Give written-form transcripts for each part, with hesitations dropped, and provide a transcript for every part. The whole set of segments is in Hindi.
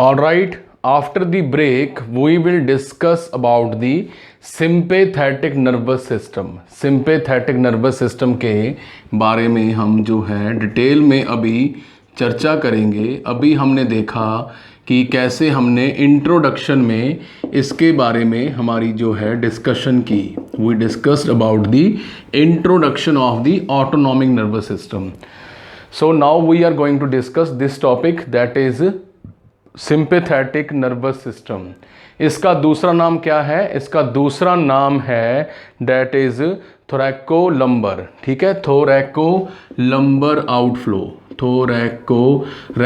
All right, after the break, we will discuss about the sympathetic nervous system. Sympathetic nervous system के बारे में हम जो है डिटेल में अभी चर्चा करेंगे। अभी हमने देखा कि कैसे हमने इंट्रोडक्शन में इसके बारे में हमारी जो है डिस्कशन की। We discussed about the introduction of the autonomic nervous system. So now we are going to discuss this topic, that is sympathetic nervous system. इसका दूसरा नाम क्या है? इसका दूसरा नाम है डेट इज थोरैकोलंबर। ठीक है, थोरैकोलंबर आउटफ्लो, थोरैकोलंबर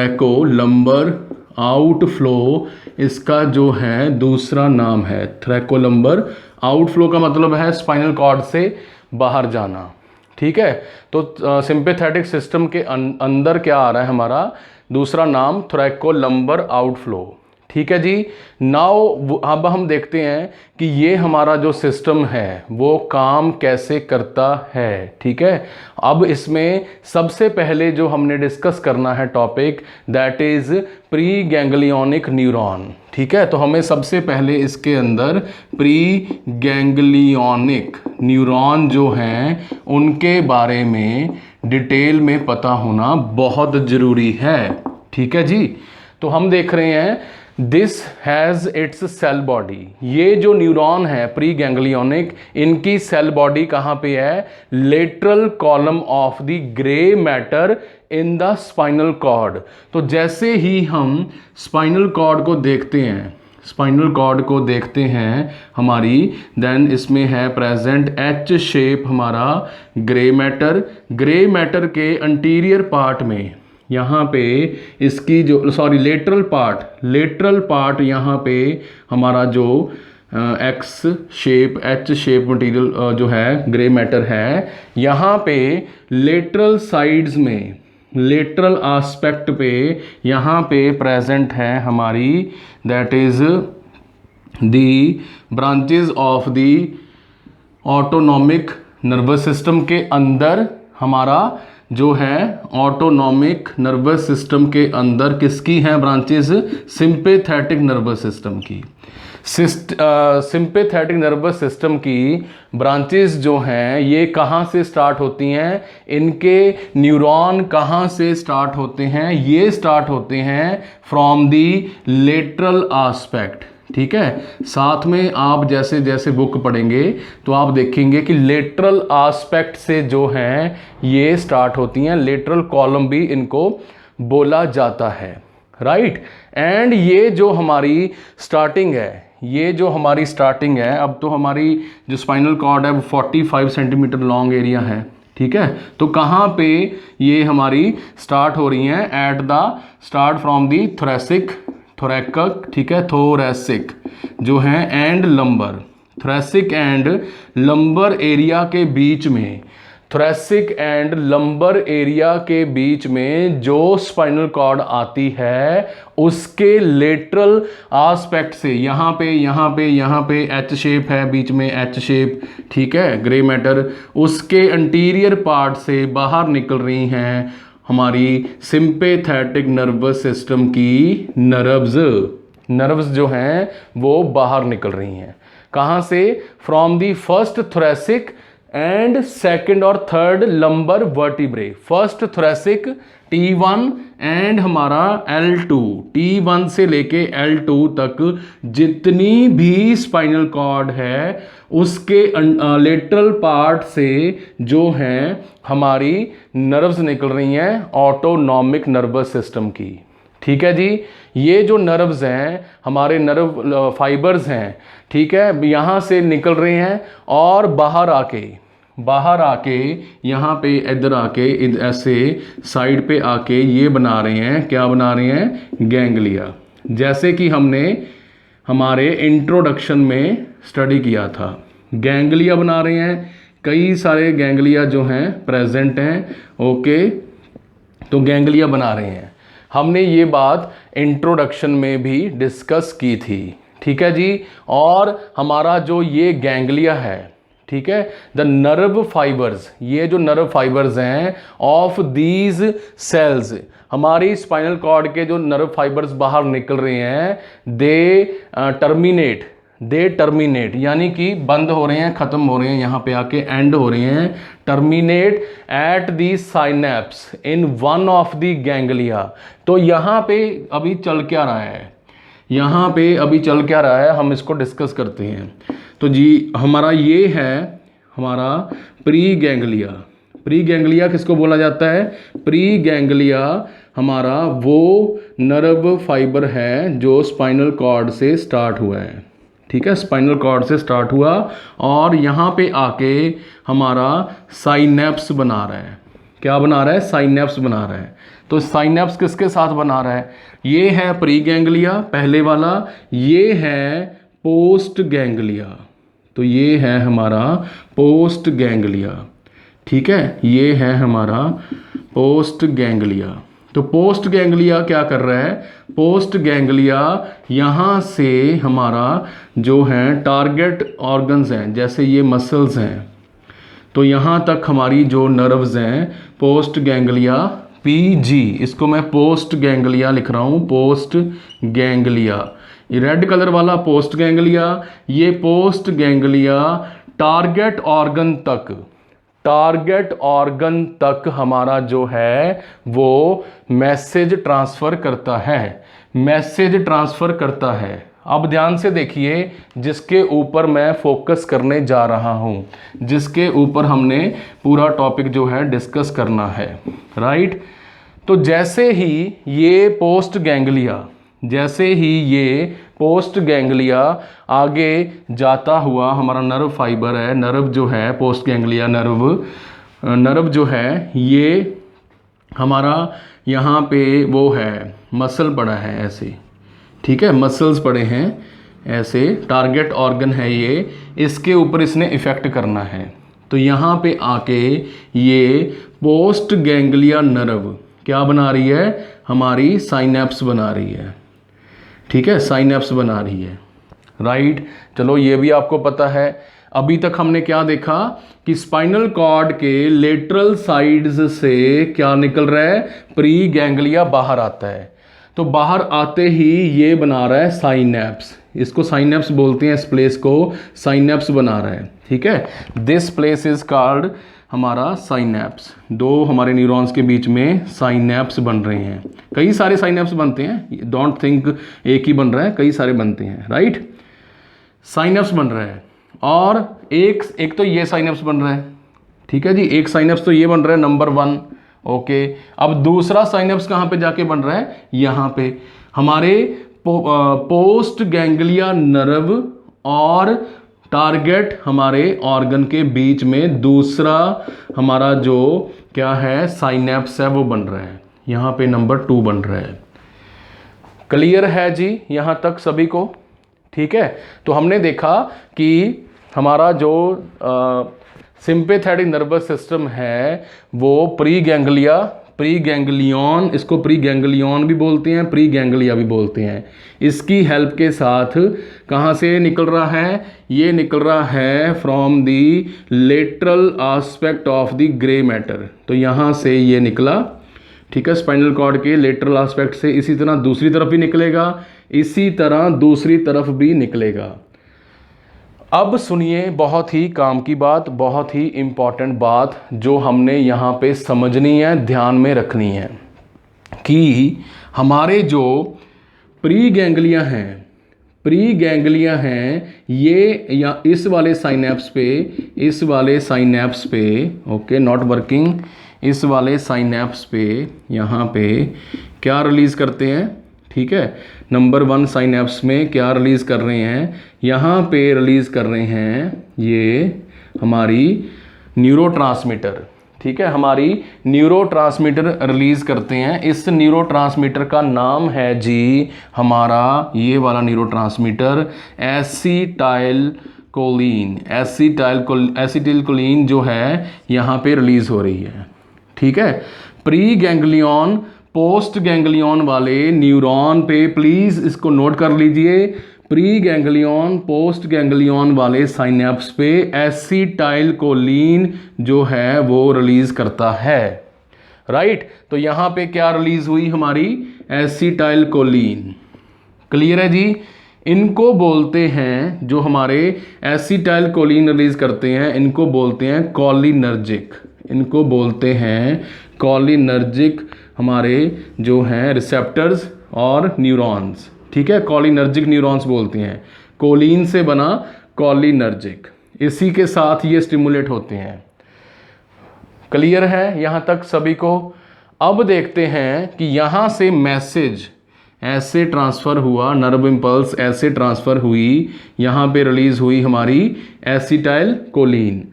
आउटफ्लो इसका जो है दूसरा नाम है। थोरैकोलंबर आउटफ्लो का मतलब है स्पाइनल कॉर्ड से बाहर जाना। ठीक है, तो सिंपैथेटिक सिस्टम के अंदर क्या आ रहा है? हमारा दूसरा नाम थोरैकोलंबर आउटफ्लो। ठीक है जी। नाउ अब हम देखते हैं कि ये हमारा जो सिस्टम है वो काम कैसे करता है। ठीक है, अब इसमें सबसे पहले जो हमने डिस्कस करना है topic, that is pre ganglionic neuron. ठीक है, तो हमें सबसे पहले इसके अंदर प्री गैंग्लियोनिक न्यूरॉन जो हैं उनके बारे में डिटेल में पता होना बहुत ज़रूरी है। ठीक है जी। तो हम देख रहे हैं this has its cell body. ये जो न्यूरॉन है प्री गैंग्लियोनिक, इनकी सेल बॉडी कहाँ पे है? Lateral column of the grey matter in the spinal cord. तो जैसे ही हम स्पाइनल कॉर्ड को देखते हैं हमारी, देन इसमें है प्रेजेंट एच शेप हमारा ग्रे मैटर के अंटीरियर पार्ट में, यहाँ पे इसकी जो लेटरल पार्ट यहाँ पे हमारा जो एच शेप मटेरियल जो है ग्रे मैटर है, यहाँ पे लेटरल साइड्स में, लेटरल आस्पेक्ट पे यहाँ पे प्रेजेंट है हमारी, that is the branches of the autonomic nervous system. के अंदर हमारा जो है ऑटोनॉमिक नर्वस सिस्टम के अंदर किसकी हैं ब्रांचेस? सिंपैथेटिक नर्वस सिस्टम की। सिंपैथेटिक नर्वस सिस्टम की ब्रांचेस जो हैं ये कहाँ से स्टार्ट होती हैं? इनके न्यूरॉन कहाँ से स्टार्ट होते हैं? ये स्टार्ट होते हैं फ्रॉम दी लेटरल आस्पेक्ट। ठीक है, साथ में आप जैसे जैसे बुक पढ़ेंगे तो आप देखेंगे कि लेटरल आस्पेक्ट से जो हैं ये स्टार्ट होती हैं। लेटरल कॉलम भी इनको बोला जाता है, राइट। एंड ये जो हमारी स्टार्टिंग है, अब तो हमारी जो स्पाइनल कॉर्ड है वो 45 सेंटीमीटर लॉन्ग एरिया है। ठीक है, तो कहाँ पे ये हमारी स्टार्ट हो रही हैं? At the start from the thoracic, ठीक है, थोरैसिक जो है and lumbar, thoracic and lumbar area के बीच में, थोरैसिक एंड लंबर एरिया के बीच में जो स्पाइनल कॉर्ड आती है उसके लेटरल आस्पेक्ट से यहाँ पे एच शेप है, बीच में एच शेप, ठीक है, ग्रे मैटर, उसके अंटीरियर पार्ट से बाहर निकल रही हैं हमारी सिंपैथेटिक नर्वस सिस्टम की नर्व्स जो हैं वो बाहर निकल रही हैं। कहाँ से? From the first thoracic and second और third lumbar vertebrae. First thoracic T1 and हमारा L2, T1 से लेके L2 तक जितनी भी स्पाइनल कॉर्ड है उसके लेटरल पार्ट से जो हैं हमारी नर्व्स निकल रही हैं ऑटोनॉमिक नर्वस सिस्टम की। ठीक है जी। ये जो नर्व्स हैं हमारे नर्व फाइबर्स हैं, ठीक है, यहाँ से निकल रहे हैं और बाहर आके यहाँ पे इधर आके ऐसे साइड पे आके ये बना रहे हैं, क्या बना रहे हैं? गैंग्लिया। जैसे कि हमने हमारे इंट्रोडक्शन में स्टडी किया था, गैंग्लिया बना रहे हैं। कई सारे गैंग्लिया जो हैं प्रेजेंट हैं। ओके, तो गैंग्लिया बना रहे हैं। हमने ये बात इंट्रोडक्शन में भी डिस्कस की थी। ठीक है जी। और हमारा जो ये गैंग्लिया है, ठीक है। द नर्व फाइबर्स, ये जो नर्व फाइबर्स हैं ऑफ दीज सेल्स, हमारी स्पाइनल कॉर्ड के जो नर्व फाइबर्स बाहर निकल रहे हैं, दे टर्मिनेट यानी कि बंद हो रहे हैं, खत्म हो रहे हैं, यहाँ पे आके एंड हो रहे हैं, terminate at the synapse in one of the ganglia. तो यहाँ पे अभी चल क्या रहा है, यहाँ पे अभी चल क्या रहा है, हम इसको डिस्कस करते हैं। तो जी हमारा ये है हमारा प्री गैंग्लिया। प्री गैंग्लिया किसको बोला जाता है? प्री गैंग्लिया हमारा वो नर्व फाइबर है जो स्पाइनल कॉर्ड से स्टार्ट हुआ है, ठीक है, स्पाइनल कॉर्ड से स्टार्ट हुआ और यहाँ पे आके हमारा साइनेप्स बना रहा है। क्या बना रहा है? साइनेप्स बना रहा है। तो साइनेप्स किसके साथ बना रहा है? ये है प्री गैंग्लिया पहले वाला, ये है पोस्ट गैंग्लिया। तो ये है हमारा पोस्ट गैंग्लिया, ठीक है, ये है हमारा पोस्ट गैंग्लिया। तो पोस्ट गैंग्लिया क्या कर रहा है? पोस्ट गैंग्लिया यहाँ से हमारा जो है टारगेट ऑर्गन्स हैं, जैसे ये मसल्स हैं, तो यहाँ तक हमारी जो नर्व्स हैं पोस्ट गैंग्लिया पीजी, इसको मैं पोस्ट गैंग्लिया लिख रहा हूँ, पोस्ट गैंग्लिया। ये रेड कलर वाला पोस्ट गैंग्लिया, ये पोस्ट गैंग्लिया टारगेट ऑर्गन तक हमारा जो है वो मैसेज ट्रांसफ़र करता है। अब ध्यान से देखिए, जिसके ऊपर मैं फोकस करने जा रहा हूँ, जिसके ऊपर हमने पूरा टॉपिक जो है डिस्कस करना है, राइट। तो जैसे ही ये पोस्ट गैंग्लिया आगे जाता हुआ, हमारा नर्व फाइबर है, नर्व जो है पोस्ट गैंग्लिया नर्व जो है ये हमारा यहाँ पे वो है मसल पड़ा है ऐसे, ठीक है, मसल्स पड़े हैं ऐसे, टारगेट ऑर्गन है ये, इसके ऊपर इसने इफ़ेक्ट करना है। तो यहाँ पे आके ये पोस्ट गैंग्लिया नर्व क्या बना रही है? हमारी साइनेप्स बना रही है, ठीक है, साइनेप्स बना रही है, राइट। चलो ये भी आपको पता है। अभी तक हमने क्या देखा कि स्पाइनल कॉर्ड के लेटरल साइड्स से क्या निकल रहा है? प्री गैंग्लिया बाहर आता है। तो बाहर आते ही ये बना रहा है साइनेप्स, इसको साइनेप्स बोलते हैं, इस प्लेस को साइनेप्स बना रहा है, ठीक है। दिस प्लेस इज कॉल्ड हमारा साइनेप्स। दो हमारे न्यूरॉन्स के बीच में साइनेप्स बन रहे हैं, कई सारे साइनेप्स बनते हैं, डोंट थिंक एक ही बन रहा है, कई सारे बनते हैं, राइट। साइनेप्स बन रहा है और एक तो ये साइनेप्स बन रहा है, ठीक है जी, एक साइनेप्स तो ये बन रहा है नंबर 1, ओके। अब दूसरा साइनेप्स कहाँ पे जाके बन रहा है? यहाँ पे हमारे पोस्ट गैंग्लिया नर्व और टारगेट हमारे ऑर्गन के बीच में दूसरा हमारा जो क्या है साइनेप्स है वो बन रहा है, यहाँ पे नंबर 2 बन रहा है। क्लियर है जी यहाँ तक सभी को? ठीक है। तो हमने देखा कि हमारा जो सिंपैथेटिक नर्वस सिस्टम है वो प्री गैंग्लियन, इसको प्री गैंग्लियन भी बोलते हैं, प्री गैंग्लिया भी बोलते हैं। इसकी हेल्प के साथ कहाँ से निकल रहा है? ये निकल रहा है from the lateral aspect of the grey matter. तो यहाँ से ये निकला, ठीक है, स्पाइनल कॉर्ड के लेटरल आस्पेक्ट से। इसी तरह दूसरी तरफ भी निकलेगा, इसी तरह दूसरी तरफ भी निकलेगा। अब सुनिए बहुत ही काम की बात, बहुत ही इम्पॉर्टेंट बात जो हमने यहाँ पे समझनी है, ध्यान में रखनी है कि हमारे जो प्री गैंग्लिया हैं ये या इस वाले साइनेप्स पे ओके, नॉट वर्किंग, इस वाले साइनेप्स पे यहाँ पे क्या रिलीज़ करते हैं? ठीक है, नंबर 1 साइनेप्स में क्या रिलीज़ कर रहे हैं? यहाँ पे रिलीज़ कर रहे हैं ये हमारी न्यूरोट्रांसमीटर, ठीक है, हमारी न्यूरोट्रांसमीटर रिलीज़ करते हैं। इस न्यूरोट्रांसमीटर का नाम है जी हमारा ये वाला न्यूरोट्रांसमीटर एसिटाइलकोलिन जो है यहाँ पे रिलीज़ हो रही है, ठीक है। प्री गैंग्लियन पोस्ट गैंग्लियन वाले न्यूरॉन पे प्लीज़ इसको नोट कर लीजिए, प्री गैंग्लियन पोस्ट गैंग्लियन वाले साइनेप्स पे एसिटाइलकोलिन जो है वो रिलीज करता है, राइट। तो यहां पे क्या रिलीज हुई हमारी, एसिटाइलकोलिन। क्लियर है जी। इनको बोलते हैं, जो हमारे एसिटाइलकोलिन रिलीज करते हैं, इनको बोलते हैं कॉलिनर्जिक। इनको बोलते हैं कॉलिनर्जिक हमारे जो हैं रिसेप्टर्स और न्यूरॉन्स, ठीक है, कॉलिनर्जिक न्यूरॉन्स बोलते हैं। कोलिन से बना कॉलिनर्जिक, इसी के साथ ये स्टिमुलेट होते हैं। क्लियर है यहां तक सभी को। अब देखते हैं कि यहां से मैसेज ऐसे ट्रांसफ़र हुआ, नर्व इम्पल्स ऐसे ट्रांसफ़र हुई, यहाँ पे रिलीज़ हुई हमारी एसिटाइलकोलिन।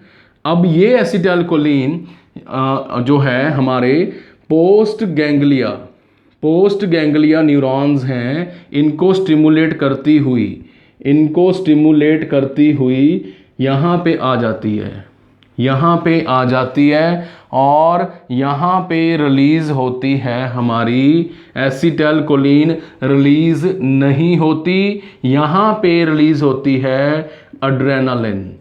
अब ये एसिटाइलकोलिन जो है हमारे पोस्ट गैंग्लिया न्यूरॉन्स हैं, इनको स्टिमुलेट करती हुई यहाँ पे आ जाती है, और यहाँ पे रिलीज़ होती है हमारी एसिटाइलकोलिन। रिलीज़ नहीं होती, यहाँ पे रिलीज़ होती है अड्रेनालिन।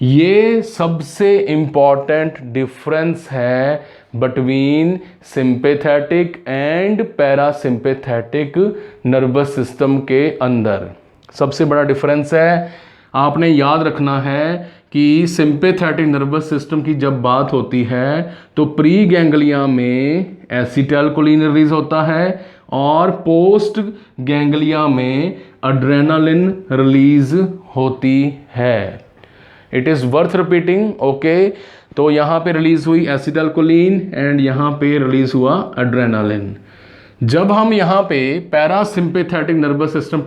ये सबसे इम्पॉर्टेंट डिफरेंस है between sympathetic and parasympathetic nervous system के अंदर। सबसे बड़ा डिफरेंस है, आपने याद रखना है कि सिंपैथेटिक नर्वस सिस्टम की जब बात होती है तो प्री गैंग्लिया में एसिटाइलकोलिन रिलीज होता है और पोस्ट गैंग्लिया में अड्रेनालिन रिलीज होती है। It is worth repeating, okay. तो यहाँ पे रिलीज हुई एसिटाइलकोलिन एंड यहाँ पे रिलीज हुआ अड्रेनालिन। जब हम यहाँ पे पैरासिम्पैथेटिक नर्वस सिस्टम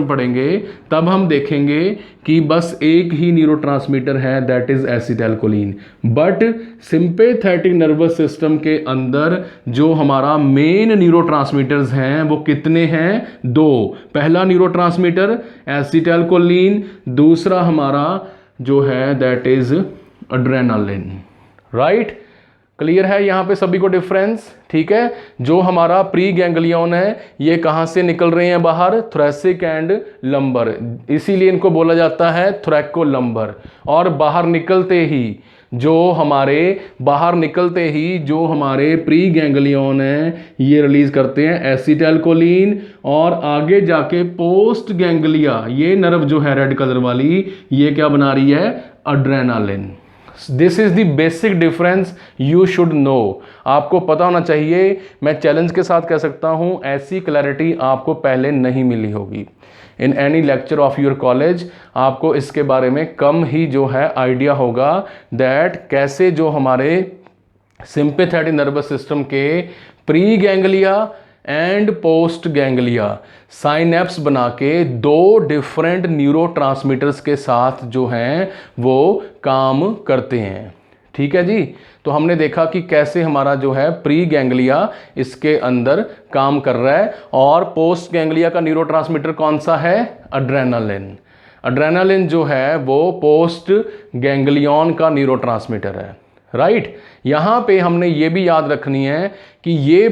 पढ़ेंगे, तब हम देखेंगे कि बस एक ही न्यूरोट्रांसमीटर है, that is acetylcholine. But sympathetic nervous system के अंदर जो हमारा मेन न्यूरोट्रांसमीटर्स हैं वो कितने हैं, 2। पहला न्यूरोट्रांसमीटर एसिटाइलकोलिन, दूसरा हमारा जो है दैट इज अड्रेनालिन, राइट। क्लियर है यहाँ पे सभी को डिफरेंस, ठीक है। जो हमारा प्री गैंग्लियन है ये कहाँ से निकल रहे हैं बाहर, थोरैसिक एंड लंबर, इसीलिए इनको बोला जाता है थोरैकोलंबर। और बाहर निकलते ही जो हमारे प्री गैंग्लियन है ये रिलीज करते हैं एसिटाइलकोलिन, और आगे जाके पोस्ट गैंग्लिया ये नर्व जो है रेड कलर वाली ये क्या बना रही है, adrenaline. This is the basic difference you should know, आपको पता होना चाहिए। मैं चैलेंज के साथ कह सकता हूं ऐसी क्लैरिटी आपको पहले नहीं मिली होगी in any lecture of your college. आपको इसके बारे में कम ही जो है आइडिया होगा दैट कैसे जो हमारे सिंपैथेटिक नर्वस सिस्टम के pre ganglia and post ganglia synapse बना के 2 डिफरेंट न्यूरोट्रांसमीटर्स के साथ जो हैं वो काम करते हैं, ठीक है जी। तो हमने देखा कि कैसे हमारा जो है प्री गैंग्लिया इसके अंदर काम कर रहा है, और पोस्ट गैंग्लिया का न्यूरोट्रांसमीटर कौन सा है, अड्रेनालिन। अड्रेनालिन जो है वो पोस्ट गैंग्लियन का न्यूरोट्रांसमीटर है, राइट। यहाँ पे हमने ये भी याद रखनी है कि ये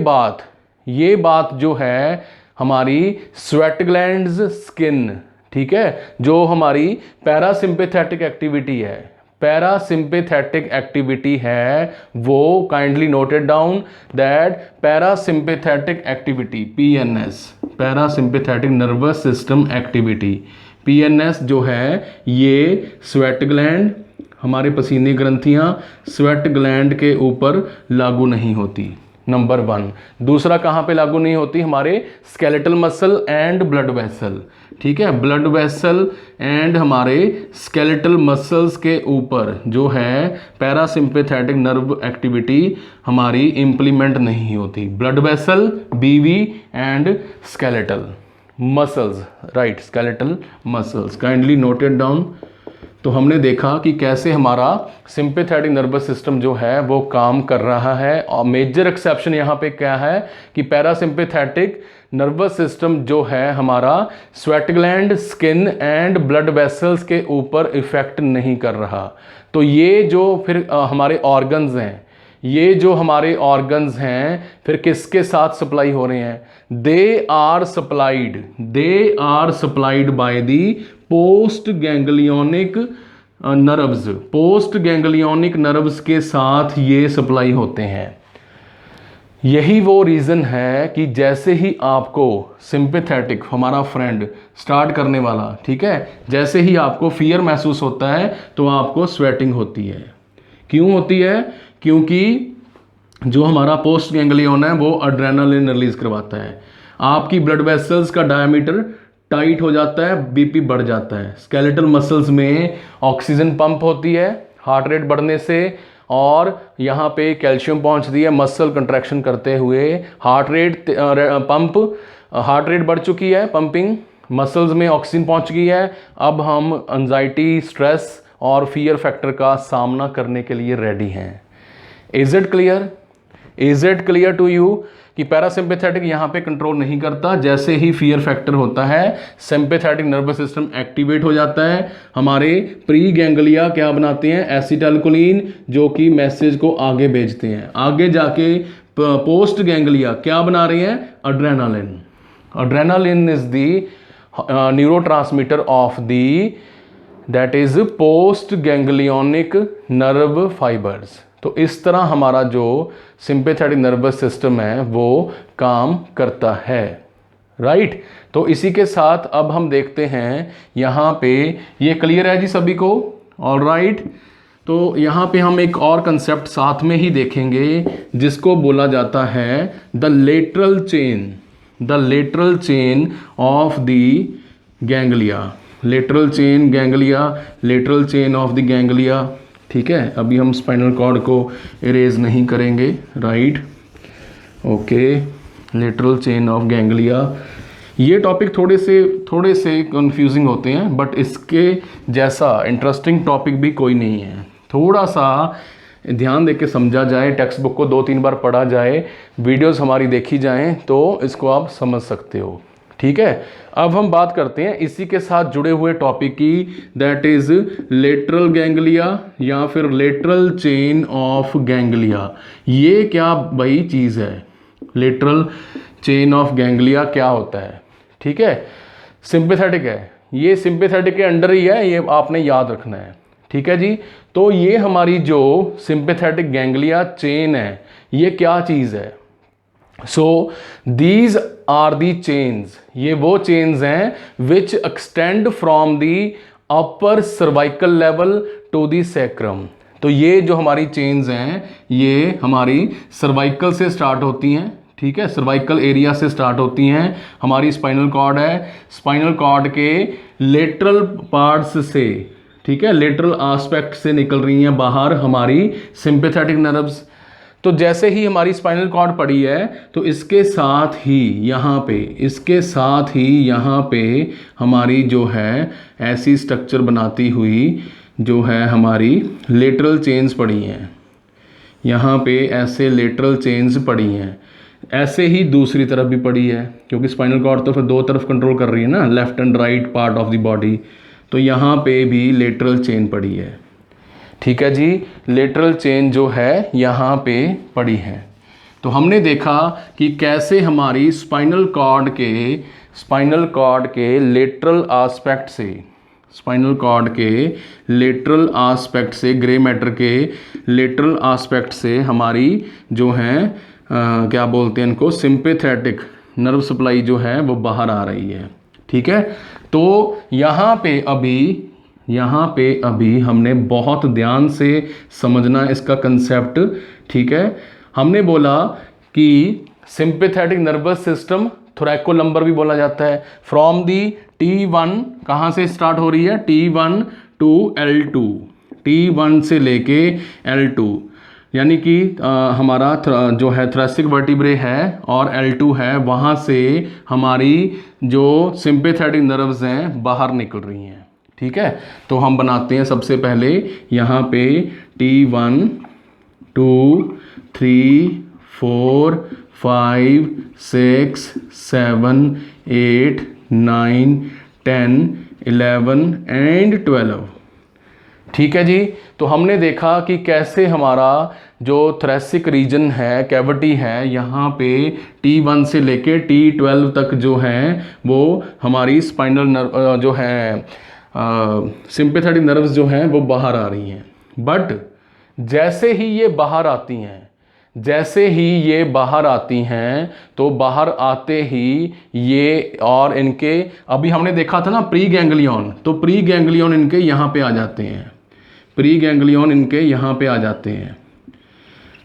बात जो है हमारी स्वेट ग्लैंड्स स्किन, ठीक है, जो हमारी पैरासिम्पैथेटिक एक्टिविटी है वो kindly noted down that parasympathetic activity PNS, parasympathetic nervous system activity PNS जो है ये स्वेट ग्लैंड, हमारे पसीने ग्रंथियां स्वेट ग्लैंड के ऊपर लागू नहीं होती, नंबर 1। दूसरा कहाँ पे लागू नहीं होती, हमारे skeletal muscle and blood vessel, ठीक है। ब्लड वेसल एंड हमारे स्केलेटल मसल्स के ऊपर जो है पैरासिम्पैथेटिक नर्व एक्टिविटी हमारी इंप्लीमेंट नहीं होती। Blood vessel, BV and skeletal muscles, right, skeletal muscles, kindly noted down. तो हमने देखा कि कैसे हमारा सिंपैथेटिक नर्वस सिस्टम जो है वो काम कर रहा है, और मेजर एक्सेप्शन यहाँ पे क्या है कि पैरासिम्पैथेटिक नर्वस सिस्टम जो है हमारा sweat gland, skin and blood vessels के ऊपर इफेक्ट नहीं कर रहा। तो ये जो फिर हमारे ऑर्गन्स हैं, ये जो हमारे ऑर्गन्स हैं फिर किसके साथ सप्लाई हो रहे हैं? They are supplied by the postganglionic nerves. Postganglionic nerves के साथ ये सप्लाई होते हैं। यही वो रीज़न है कि जैसे ही आपको सिंपैथेटिक, हमारा फ्रेंड स्टार्ट करने वाला, ठीक है, जैसे ही आपको फियर महसूस होता है तो आपको स्वेटिंग होती है। क्यों होती है? क्योंकि जो हमारा पोस्ट गैंग्लियन है वो एड्रेनालिन रिलीज करवाता है। आपकी ब्लड वेसल्स का डायमीटर टाइट हो जाता है, बीपी बढ़ जाता है, स्केलेटल मसल्स में ऑक्सीजन पंप होती है हार्ट रेट बढ़ने से, और यहाँ पे कैल्शियम पहुँचती है मसल कंट्रैक्शन करते हुए। हार्ट रेट बढ़ चुकी है, पंपिंग मसल्स में ऑक्सीजन पहुँच गई है। अब हम एंजाइटी, स्ट्रेस और फियर फैक्टर का सामना करने के लिए रेडी हैं। Is it clear to you कि पैरासिम्पैथेटिक यहाँ पे कंट्रोल नहीं करता। जैसे ही फियर फैक्टर होता है सिंपैथेटिक नर्वस सिस्टम एक्टिवेट हो जाता है। हमारे प्री गैंग्लिया क्या बनाते हैं? एसिटाइलकोलिन, जो कि मैसेज को आगे भेजते हैं। आगे जाके पोस्ट गैंग्लिया क्या बना रही हैं? Adrenaline. Adrenaline is the neurotransmitter of the that is post ganglionic nerve fibres. तो इस तरह हमारा जो सिंपैथेटिक नर्वस सिस्टम है वो काम करता है, राइट। तो इसी के साथ अब हम देखते हैं यहाँ पे, ये क्लियर है जी सभी को? ऑलराइट। तो यहाँ पे हम एक और कंसेप्ट साथ में ही देखेंगे जिसको बोला जाता है the lateral chain of the ganglia. Lateral chain of the ganglia, ठीक है। अभी हम स्पाइनल कॉर्ड को इरेज नहीं करेंगे, right, okay. Lateral chain of ganglia, ये टॉपिक थोड़े से कंफ्यूजिंग होते हैं, बट इसके जैसा इंटरेस्टिंग टॉपिक भी कोई नहीं है। थोड़ा सा ध्यान देके समझा जाए, टेक्स्ट बुक को 2-3 बार पढ़ा जाए, वीडियोस हमारी देखी जाएं तो इसको आप समझ सकते हो, ठीक है। अब हम बात करते हैं इसी के साथ जुड़े हुए टॉपिक की, दैट इज लेटरल गैंग्लिया या फिर लेटरल चेन ऑफ गैंग्लिया। ये क्या भाई चीज़ है? लेटरल चेन ऑफ गैंग्लिया क्या होता है? ठीक है, सिंपैथेटिक है, ये सिंपैथेटिक के अंडर ही है, ये आपने याद रखना है, ठीक है जी। तो ये हमारी जो सिंपैथेटिक गैंग्लिया चेन है, ये क्या चीज़ है? So these are the chains, ये वो चेन्स हैं which extend from the upper cervical level to the sacrum. तो ये जो हमारी चेन्स हैं ये हमारी सर्वाइकल से स्टार्ट होती हैं, ठीक है, सर्वाइकल एरिया से स्टार्ट होती हैं। हमारी स्पाइनल कॉर्ड है, स्पाइनल कॉर्ड के लेटरल पार्ट्स से, ठीक है, लेटरल एस्पेक्ट से निकल रही हैं बाहर हमारी सिंपैथेटिक नर्व्स। तो जैसे ही हमारी स्पाइनल कॉर्ड पड़ी है तो इसके साथ ही यहाँ पे हमारी जो है ऐसी स्ट्रक्चर बनाती हुई जो है हमारी लेटरल चेन्स पड़ी हैं। यहाँ पे ऐसे लेटरल चेन्स पड़ी हैं, ऐसे ही दूसरी तरफ भी पड़ी है, क्योंकि स्पाइनल कॉर्ड तो फिर 2 तरफ कंट्रोल कर रही है ना, left and right part of the body. तो यहाँ पे भी लेटरल चेन पड़ी है, ठीक है जी। लेटरल चेन जो है यहाँ पे पड़ी है। तो हमने देखा कि कैसे हमारी स्पाइनल कॉर्ड के लेटरल एस्पेक्ट से, ग्रे मैटर के लेटरल एस्पेक्ट से हमारी जो है क्या बोलते हैं इनको, सिंपैथेटिक नर्व सप्लाई जो है वो बाहर आ रही है, ठीक है। तो यहाँ पे अभी हमने बहुत ध्यान से समझना इसका कंसेप्ट, ठीक है। हमने बोला कि सिंपैथेटिक नर्वस सिस्टम थोरैकोलंबर भी बोला जाता है। फ्रॉम दी T1 कहाँ से स्टार्ट हो रही है? T1 टू L2, T1 से लेके L2, यानी कि हमारा जो है थोरैसिक वर्टिब्रे है और L2 है, वहाँ से हमारी जो सिंपैथेटिक नर्व्स हैं बाहर निकल रही हैं, ठीक है। तो हम बनाते हैं सबसे पहले यहाँ पे T1 2 3 4 5 6 7 8 9 10 11 एंड 12, ठीक है जी। तो हमने देखा कि कैसे हमारा जो थोरैसिक रीजन है, कैविटी है, यहाँ पे T1 से लेके T12 तक जो है वो हमारी स्पाइनल नर्व जो है सिंपैथेटिक नर्व्स जो हैं वो बाहर आ रही हैं। बट जैसे ही ये बाहर आती हैं, जैसे ही ये बाहर आती हैं तो बाहर आते ही ये और इनके, अभी हमने देखा था ना प्री गैंग्लियन, तो प्री गैंग्लियन इनके यहाँ पे आ जाते हैं, प्री गैंग्लियन इनके यहाँ पे आ जाते हैं।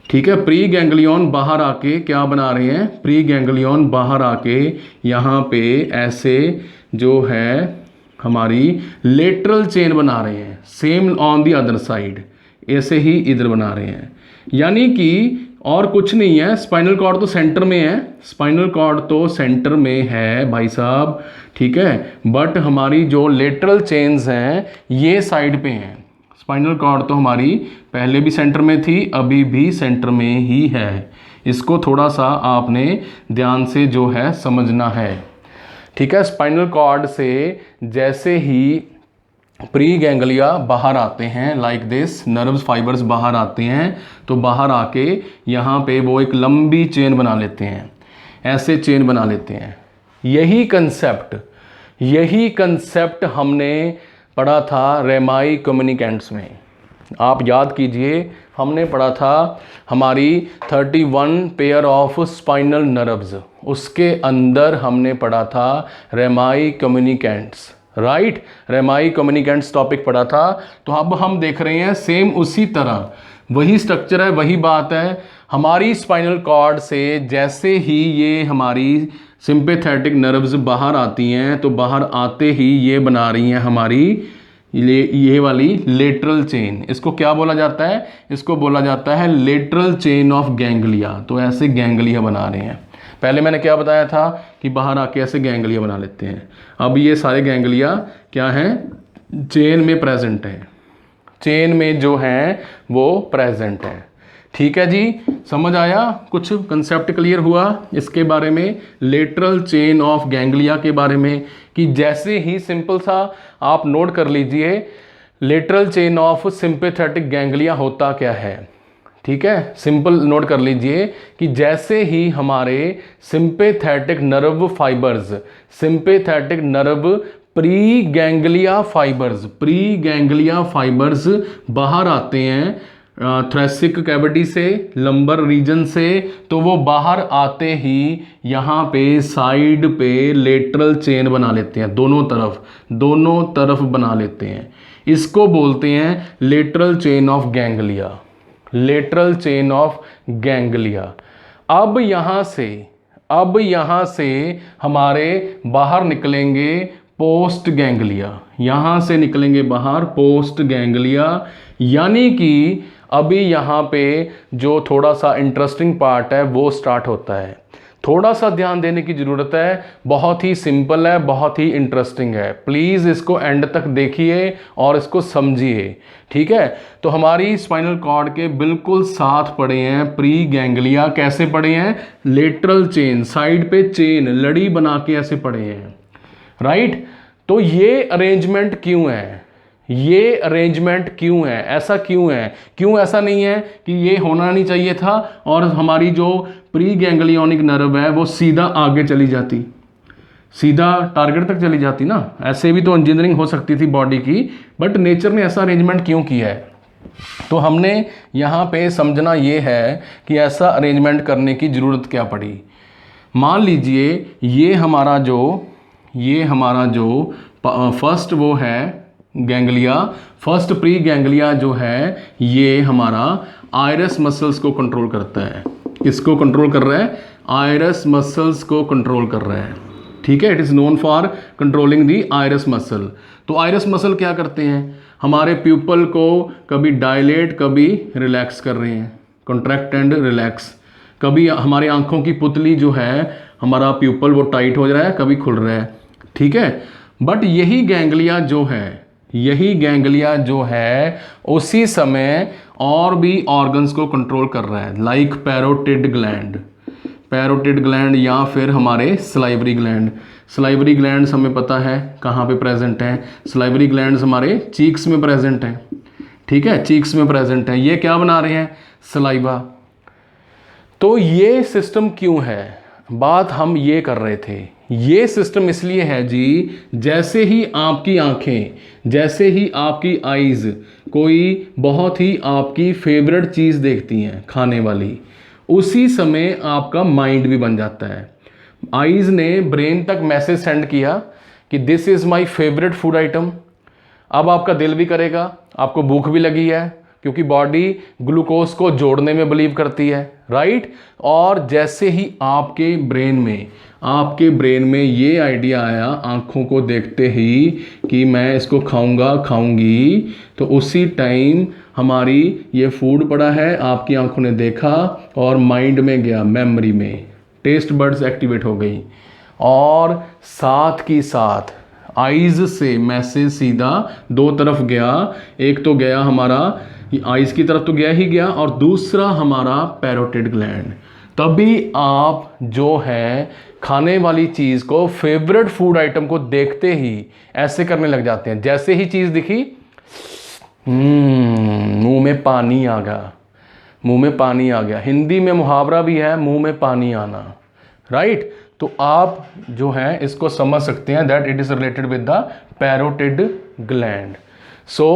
ठीक है, प्री गैंग्लियन बाहर आके क्या बना रहे हैं, प्री गैंग्लियन बाहर आके यहाँ पे ऐसे जो है हमारी लेटरल चेन बना रहे हैं, same on the other side, ऐसे ही इधर बना रहे हैं। यानी कि और कुछ नहीं है, स्पाइनल कॉर्ड तो सेंटर में है, स्पाइनल कॉर्ड तो सेंटर में है भाई साहब, ठीक है, बट हमारी जो लेटरल चेन्स हैं ये साइड पे हैं। स्पाइनल कॉर्ड तो हमारी पहले भी सेंटर में थी, अभी भी सेंटर में ही है। इसको थोड़ा सा आपने ध्यान से जो है समझना है। ठीक है, स्पाइनल कॉर्ड से जैसे ही प्री गैंग्लिया बाहर आते हैं, लाइक दिस, नर्व्स फाइबर्स बाहर आते हैं, तो बाहर आके यहाँ पे वो एक लंबी चेन बना लेते हैं, ऐसे चेन बना लेते हैं। यही कंसेप्ट हमने पढ़ा था रेमाई कम्युनिकेंट्स में। आप याद कीजिए, हमने पढ़ा था हमारी 31 पेयर ऑफ स्पाइनल नर्व्स, उसके अंदर हमने पढ़ा था रेमाई कम्युनिकेंट्स, राइट, रेमाई कम्युनिकेंट्स टॉपिक पढ़ा था। तो अब हम देख रहे हैं सेम उसी तरह, वही स्ट्रक्चर है, वही बात है। हमारी स्पाइनल कॉर्ड से जैसे ही ये हमारी सिंपैथेटिक नर्व्स बाहर आती हैं, तो बाहर आते ही ये बना रही हैं हमारी ये वाली लेटरल चेन। इसको क्या बोला जाता है, इसको बोला जाता है लेटरल चेन ऑफ गैंग्लिया। तो ऐसे गैंग्लिया बना रहे हैं। पहले मैंने क्या बताया था कि बाहर आके ऐसे गैंग्लिया बना लेते हैं। अब ये सारे गैंग्लिया क्या हैं, चेन में प्रेजेंट हैं, चेन में जो हैं वो प्रेजेंट हैं। ठीक है जी, समझ आया, कुछ कंसेप्ट क्लियर हुआ इसके बारे में, लेटरल चेन ऑफ गैंग्लिया के बारे में, कि जैसे ही सिंपल सा आप नोट कर लीजिए lateral chain of sympathetic ganglia होता क्या है। ठीक है, सिंपल नोट कर लीजिए कि जैसे ही हमारे sympathetic nerve fibres, sympathetic nerve pre ganglia fibres बाहर आते हैं थोरैसिक कैविटी से, लंबर रीजन से, तो वो बाहर आते ही यहाँ पे साइड पे लेटरल चेन बना लेते हैं, दोनों तरफ बना लेते हैं। इसको बोलते हैं lateral chain of ganglia, lateral chain of ganglia. अब यहाँ से हमारे बाहर निकलेंगे पोस्ट गैंग्लिया, यहाँ से निकलेंगे बाहर पोस्ट गैंग्लिया। यानी कि अभी यहाँ पे जो थोड़ा सा इंटरेस्टिंग पार्ट है वो स्टार्ट होता है। थोड़ा सा ध्यान देने की ज़रूरत है, बहुत ही सिंपल है, बहुत ही इंटरेस्टिंग है। प्लीज़ इसको एंड तक देखिए और इसको समझिए। ठीक है, तो हमारी स्पाइनल कॉर्ड के बिल्कुल साथ पड़े हैं प्री गैंग्लिया। कैसे पड़े हैं, लेटरल चेन, साइड पे चेन लड़ी बना के ऐसे पड़े हैं, राइट। तो ये अरेंजमेंट क्यों है, ये अरेंजमेंट क्यों है, ऐसा क्यों है, क्यों ऐसा नहीं है कि ये होना नहीं चाहिए था और हमारी जो प्री गैंग्लियोनिक नर्व है वो सीधा आगे चली जाती, सीधा टारगेट तक चली जाती ना। ऐसे भी तो इंजीनियरिंग हो सकती थी बॉडी की, बट नेचर ने ऐसा अरेंजमेंट क्यों किया है। तो हमने यहाँ पे समझना ये है कि ऐसा अरेंजमेंट करने की ज़रूरत क्या पड़ी। मान लीजिए ये हमारा जो फर्स्ट वो है गैंग्लिया, फर्स्ट प्री गैंग्लिया जो है ये हमारा आइरस मसल्स को कंट्रोल करता है। किसको कंट्रोल कर रहा है, आइरस मसल्स को कंट्रोल कर रहा है। ठीक है, it is known for controlling the iris muscle. तो आइरस मसल क्या करते हैं, हमारे प्यूपल को कभी डायलेट कभी रिलैक्स कर रहे हैं, कॉन्ट्रैक्ट एंड रिलैक्स। कभी हमारे आंखों की पुतली जो है, हमारा प्यूपल वो टाइट हो रहा है, कभी खुल रहा है। ठीक है, बट यही गैंग्लिया जो है उसी समय और भी ऑर्गन्स को कंट्रोल कर रहा है, लाइक पैरोटिड ग्लैंड या फिर हमारे सलाइवरी ग्लैंड्स हमें पता है कहाँ पे प्रेजेंट हैं। सलाइवरी ग्लैंड्स हमारे चीक्स में प्रेजेंट हैं, ठीक है, चीक्स में प्रेजेंट है। ये क्या बना रहे हैं, सलाइवा। तो ये सिस्टम क्यों है, बात हम ये कर रहे थे। ये सिस्टम इसलिए है जी, जैसे ही आपकी आंखें, जैसे ही आपकी आईज कोई बहुत ही आपकी फेवरेट चीज़ देखती हैं खाने वाली, उसी समय आपका माइंड भी बन जाता है। आईज ने ब्रेन तक मैसेज सेंड किया कि this is my favourite food item. अब आपका दिल भी करेगा, आपको भूख भी लगी है, क्योंकि बॉडी ग्लूकोज को जोड़ने में बिलीव करती है, राइट। और जैसे ही आपके ब्रेन में ये आइडिया आया आंखों को देखते ही कि मैं इसको खाऊंगा खाऊंगी, तो उसी टाइम हमारी ये फूड पड़ा है, आपकी आंखों ने देखा और माइंड में गया, मेमोरी में टेस्ट बड्स एक्टिवेट हो गई, और साथ की साथ आइज से मैसेज सीधा दो तरफ गया। एक तो गया हमारा आइज की तरफ तो गया ही गया, और दूसरा हमारा पैरोटिड ग्लैंड। तभी आप जो है खाने वाली चीज़ को, फेवरेट फूड आइटम को देखते ही ऐसे करने लग जाते हैं। जैसे ही चीज़ दिखी, मुंह में पानी आ गया, मुंह में पानी आ गया। हिंदी में मुहावरा भी है, मुंह में पानी आना, राइट। तो आप जो है इसको समझ सकते हैं that it is related with the parotid gland. So